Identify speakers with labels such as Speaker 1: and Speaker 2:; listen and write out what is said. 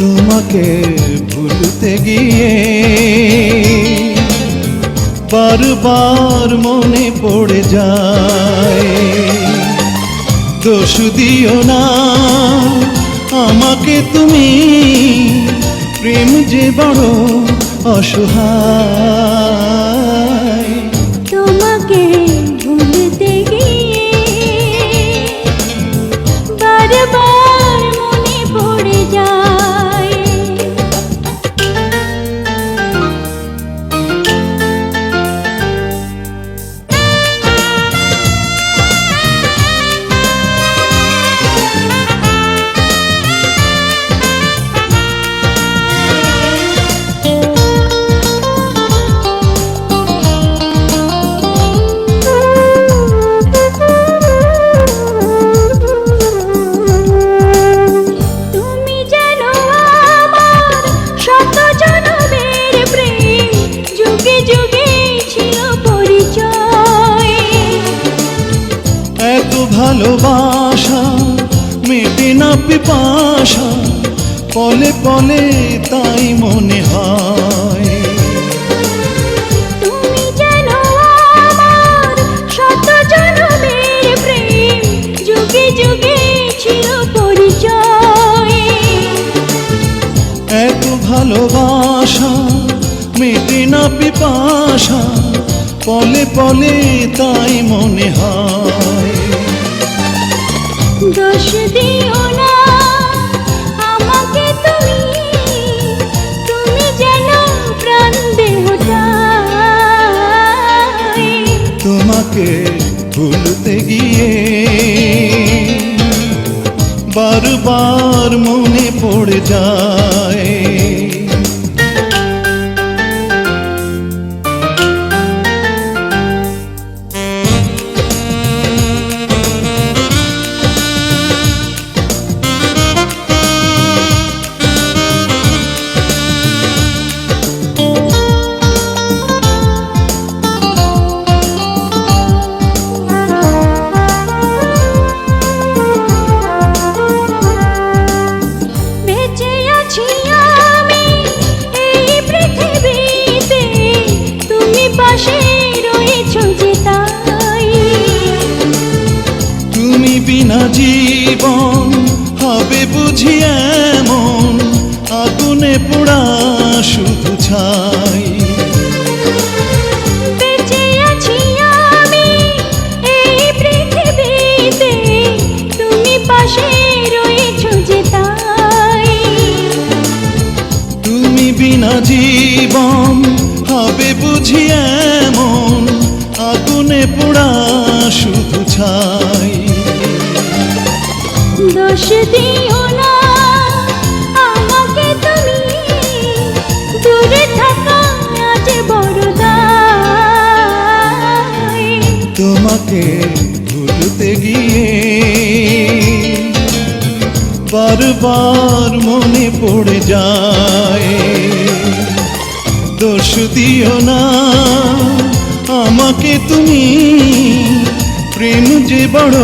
Speaker 1: তোমাকে ভুলতে গিয়ে বারবার মনে পড়ে যায়। দোষ দিও না আমাকে তুমি, প্রেম যে বড় অসহায়।
Speaker 2: তোমাকে ভুলতে গিয়ে বারবার মনে পড়ে যায়।
Speaker 1: ভালোবাসা মেটে না পিপাসা, পলে পলে তাই মনে হয়।
Speaker 2: তুমি জানো আমার শত জনমের প্রেম, যুগে যুগে ছিল পরিচয়।
Speaker 1: এত ভালোবাসা মেটে না পিপাসা, পলে পলে তাই মনে হয়।
Speaker 2: দোষ দিও না আমাকে তুমি, তুমি যেন প্রাণ দেহটাই।
Speaker 1: তোমাকে ভুলতে গিয়ে বারবার মনে পড়ে যায়। তুমি বিনা জীবন হবে বুঝি এমন, আগুনে পোড়া শুধু ছাই।
Speaker 2: বেঁচে আছি আমি এই পৃথিবীতে, তুমি পাশে রয়েছো যে তাই।
Speaker 1: তুমি বিনা জীবন হবে বুঝি এমন, আগুনে পোড়া শুধু ছাই।
Speaker 2: দোষ দিও না আমাকে তুমি, দূরে থাকা আজ বড় দায়।
Speaker 1: তোমাকে ভুলতে গিয়ে বারবার মনে পড়ে যায়। দোষ দিও না আমাকে তুমি, প্রেম যে বড়